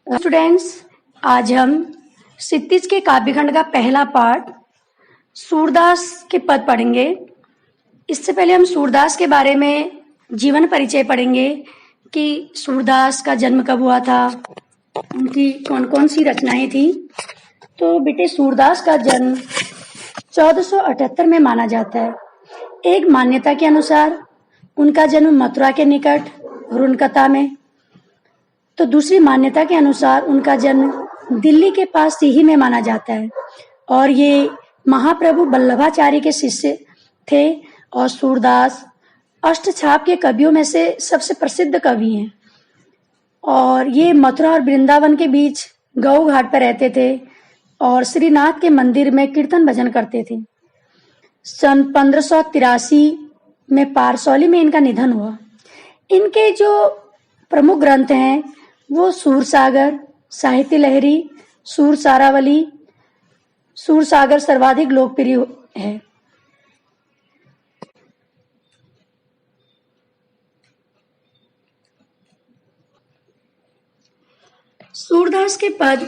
Students, आज हम क्षितिज के काव्यखंड का पहला पाठ सूरदास के पद पढ़ेंगे। इससे पहले हम सूरदास के बारे में जीवन परिचय पढ़ेंगे कि सूरदास का जन्म कब हुआ था, उनकी कौन कौन सी रचनाएं थी। तो बेटे, सूरदास का जन्म 1478 में माना जाता है। एक मान्यता के अनुसार उनका जन्म मथुरा के निकट रुनकता में, तो दूसरी मान्यता के अनुसार उनका जन्म दिल्ली के पास सीही में माना जाता है। और ये महाप्रभु वल्लभाचार्य के शिष्य थे और सूरदास अष्टछाप के कवियों में से सबसे प्रसिद्ध कवि हैं। और ये मथुरा और वृंदावन के बीच गऊ घाट पर रहते थे और श्रीनाथ के मंदिर में कीर्तन भजन करते थे। सन 1583 में पारसौली में इनका निधन हुआ। इनके जो प्रमुख ग्रंथ हैं वो सूरसागर, साहित्य लहरी, सूरसारावली। सूरसागर सर्वाधिक लोकप्रिय है। सूरदास के पद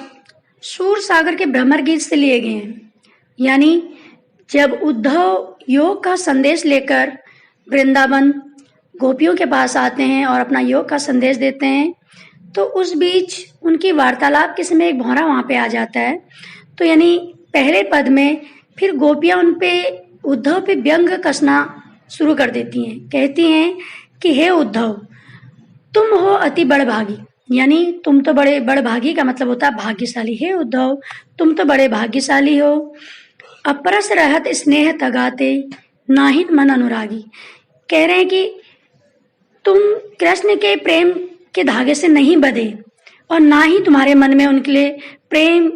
सूरसागर के भ्रमर गीत से लिए गए हैं। यानी जब उद्धव योग का संदेश लेकर वृंदावन गोपियों के पास आते हैं और अपना योग का संदेश देते हैं, तो उस बीच उनकी वार्तालाप के समय एक भौरा वहां पे आ जाता है। तो यानी पहले पद में फिर गोपियां उन पे उद्धव पे व्यंग कसना शुरू कर देती हैं। कहती हैं कि हे उद्धव, तुम हो अति बड़भागी। यानी तुम तो बड़े बड़भागी का मतलब होता है भाग्यशाली। हे उद्धव, तुम तो बड़े भाग्यशाली हो। अपरस रहत स्नेह तगाते नाहित मन अनुरागी। कह रहे हैं कि तुम कृष्ण के प्रेम के धागे से नहीं बंधे और ना ही तुम्हारे मन में उनके लिए प्रेम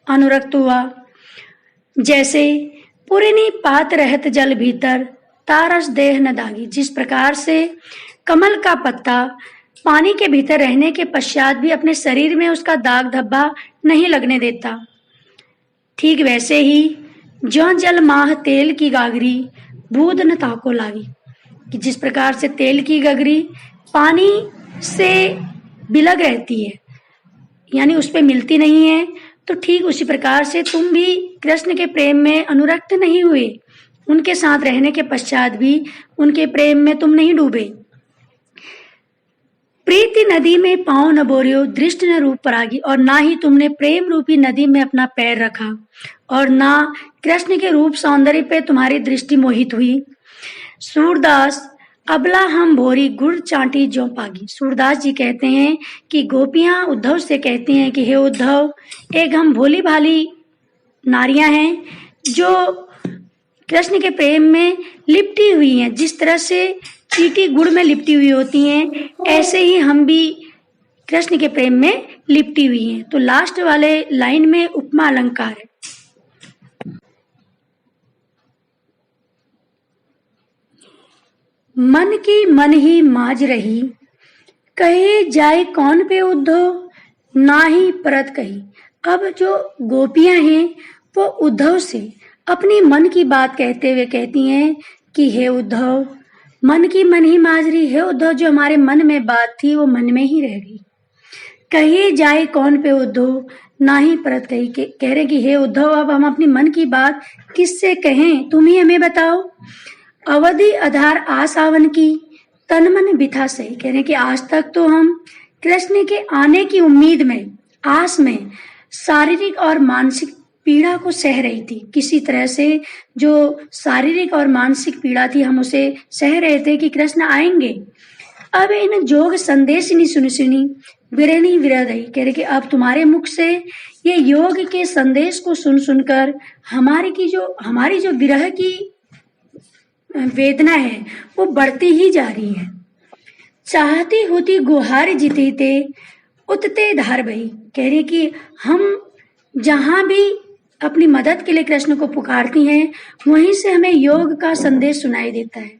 अनुरक्त हुआ। जैसे पुरनी पात रहत जल भीतर तारस देह न दागी। जिस प्रकार से कमल का पत्ता पानी के भीतर रहने के पश्चात भी अपने शरीर में उसका दाग धब्बा नहीं लगने देता, ठीक वैसे ही ज्यों जल माह तेल की गागरी बूंद न ताको लागी। कि जिस प्रकार से तेल की गगरी पानी से बिलग रहती है, यानी उस पे मिलती नहीं है, तो ठीक उसी प्रकार से तुम भी कृष्ण के प्रेम में अनुरक्त नहीं हुए। उनके साथ रहने के पश्चात भी उनके प्रेम में तुम नहीं डूबे। प्रीति नदी में पांव न बोरियो दृष्ट न रूप परागी। और ना ही तुमने प्रेम रूपी नदी में अपना पैर रखा और ना कृष्ण के रूप सौंदर्य पे तुम्हारी दृष्टि मोहित हुई। सूरदास अबला हम भोरी गुड़ चांटी जो पागी। सूरदास जी कहते हैं कि गोपियां उद्धव से कहती हैं कि हे उद्धव, एक हम भोली भाली नारियां हैं जो कृष्ण के प्रेम में लिपटी हुई हैं। जिस तरह से चींटी गुड़ में लिपटी हुई होती हैं, ऐसे ही हम भी कृष्ण के प्रेम में लिपटी हुई हैं। तो लास्ट वाले लाइन में उपमा अलंकार है। मन की मन ही माज रही, कहे जाए कौन पे उद्धव, ना ही परत कही। अब जो गोपियां हैं वो उद्धव से अपनी मन की बात कहते हुए कहती हैं कि हे उद्धव, मन की मन ही माज रही। हे उद्धव, जो हमारे मन में बात थी वो मन में ही रह गई। कहे जाए कौन पे उद्धव, ना ही परत कही। कह रहे कि हे उद्धव, अब हम अपनी मन की बात किससे कहें, तुम ही हमें बताओ। अवधि आधार आस आवन की तन मन बिथा सही। कह रहे कि आज तक तो हम कृष्ण के आने की उम्मीद में, आस में शारीरिक और मानसिक पीड़ा को सह रही थी। किसी तरह से जो शारीरिक और मानसिक पीड़ा थी हम उसे सह रहे थे कि कृष्ण आएंगे। अब इन जोग संदेश नहीं सुनी विरणी विरदई। कह रहे कि अब तुम्हारे मुख से ये योग के संदेश को सुन सुनकर हमारी जो विरह की वेदना है वो बढ़ती ही जा रही है। चाहती होती गुहार जीते उतते धार बही। कह रही कि हम जहां भी अपनी मदद के लिए कृष्ण को पुकारती हैं, वहीं से हमें योग का संदेश सुनाई देता है।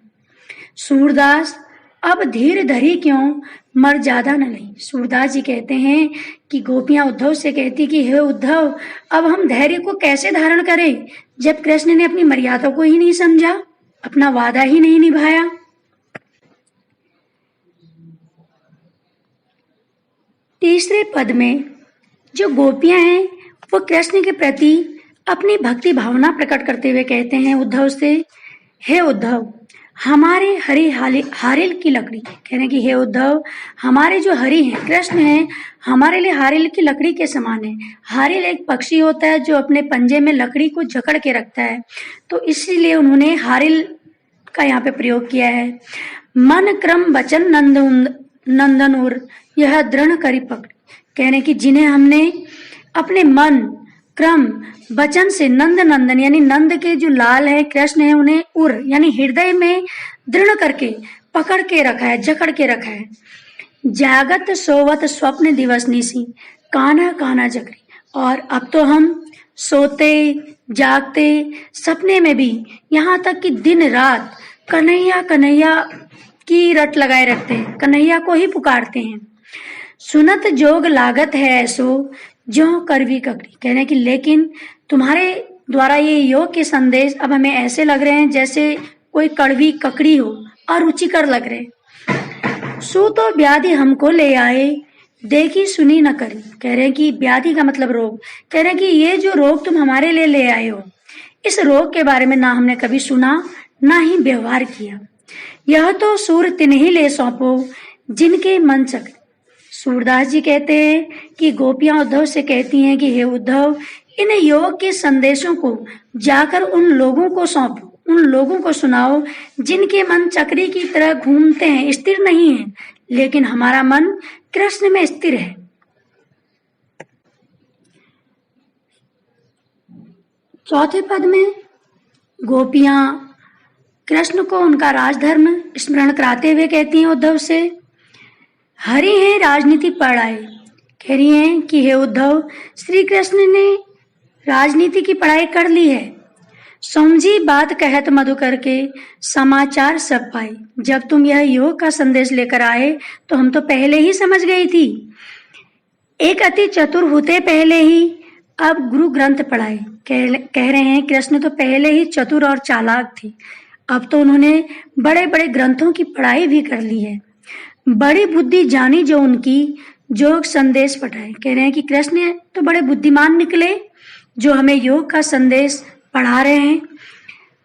सूरदास अब धीर धरी क्यों मर ज्यादा न लही। सूरदास जी कहते हैं कि गोपियां उद्धव से कहती कि हे उद्धव, अब हम धैर्य को कैसे धारण करें जब कृष्ण ने अपनी मर्यादा को ही नहीं समझा, अपना वादा ही नहीं निभाया। तीसरे पद में जो गोपियां हैं वो कृष्ण के प्रति अपनी भक्ति भावना प्रकट करते हुए कहते हैं उद्धव से, हे उद्धव, हमारे हरी हारिल की लकड़ी, कह रहे हैं कि हे उद्धव, हमारे जो हरि हैं, कृष्ण हैं, हमारे लिए हारिल की लकड़ी के समान है। हारिल एक पक्षी होता है जो अपने पंजे में लकड़ी को जकड़ के रखता है, तो इसीलिए उन्होंने हारिल का यहाँ पे प्रयोग किया है। मन क्रम वचन नंदनूर, यह दृढ़ करी पकड़, कहने की जिन्हें हमने अपने मन क्रम वचन से नंद नंदन यानी नंद के जो लाल है कृष्ण है उन्हें उर यानी हृदय में दृढ़ करके पकड़ के रखा है, जकड़ के रखा है। जागत सोवत स्वप्न दिवस निसी, कान्हा कान्हा जकरी, और अब तो हम सोते जागते सपने में भी यहाँ तक कि दिन रात कन्हैया कन्हैया की रट लगाए रखते हैं, कन्हैया को ही पुकारते हैं। सुनत जोग लागत है ऐसो जो करवी ककड़ी, कहने की लेकिन तुम्हारे द्वारा ये योग के संदेश अब हमें ऐसे लग रहे हैं जैसे कोई कड़वी ककड़ी हो और रुचिकर लग रहे। सो तो व्याधि हमको ले आए, देखी सुनी न करी, कह रहे हैं कि व्याधि का मतलब रोग, कह रहे हैं कि ये जो रोग तुम हमारे लिए ले आए हो, इस रोग के बारे में ना हमने कभी सुना ना ही व्यवहार किया। यह तो सूर तिन्हीं ले सौंपो जिनके मन चक्र। सूरदास जी कहते हैं कि गोपियां उद्धव से कहती हैं कि हे उद्धव, इन योग के संदेशों को जाकर उन लोगों को सौंपो, उन लोगों को सुनाओ जिनके मन चक्री की तरह घूमते हैं, स्थिर नहीं है, लेकिन हमारा मन कृष्ण में स्थिर है। चौथे पद में गोपियां कृष्ण को उनका राजधर्म स्मरण कराते हुए कहती हैं उद्धव से, हरि हैं राजनीति पढ़ाए, कह रही हैं कि हे उद्धव, श्री कृष्ण ने राजनीति की पढ़ाई कर ली है। समझी बात कहत मधुकर के समाचार सब पाए, जब तुम यह योग का संदेश लेकर आए तो हम तो पहले ही समझ गई थी। एक अति चतुर होते पहले ही अब गुरु ग्रंथ पढ़ाए, कह रहे हैं कृष्ण तो पहले ही चतुर और चालाक थे, अब तो उन्होंने बड़े बड़े ग्रंथों की पढ़ाई भी कर ली है। बड़ी बुद्धि जानी जो उनकी, योग संदेश पढ़ाए, कह रहे हैं कि कृष्ण तो बड़े बुद्धिमान निकले जो हमें योग का संदेश पढ़ा रहे हैं।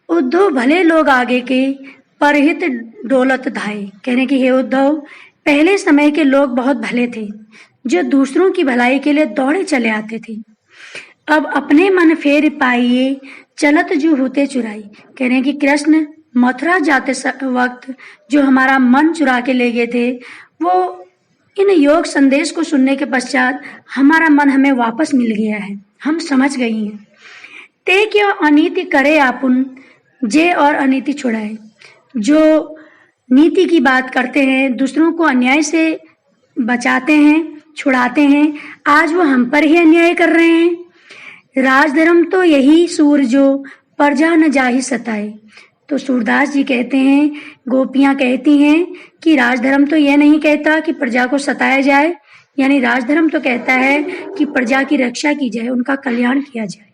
उद्धव भले लोग आगे के परहित डोलत धाये, कह रहे हैं कि हे उद्धव, पहले समय के लोग बहुत भले थे जो दूसरों की भलाई के लिए दौड़े चले आते थे। अब अपने मन फेर पाइए चलत जो होते चुराई, कह रहे हैं कि कृष्ण मथुरा जाते वक्त जो हमारा मन चुरा के ले गए थे, वो इन योग संदेश को सुनने के पश्चात हमारा मन हमें वापस मिल गया है, हम समझ गई हैं। ते क्यों अनीति करे आपुन, जे और अनीति छुड़ाए, जो नीति की बात करते हैं, दूसरों को अन्याय से बचाते हैं, छुड़ाते हैं, आज वो हम पर ही अन्याय कर रहे हैं। राजधर्म तो यही सूर जो प्रजा न जाहि सताए, तो सूरदास जी कहते हैं, गोपियां कहती हैं कि राजधर्म तो यह नहीं कहता कि प्रजा को सताया जाए, यानी राजधर्म तो कहता है कि प्रजा की रक्षा की जाए, उनका कल्याण किया जाए।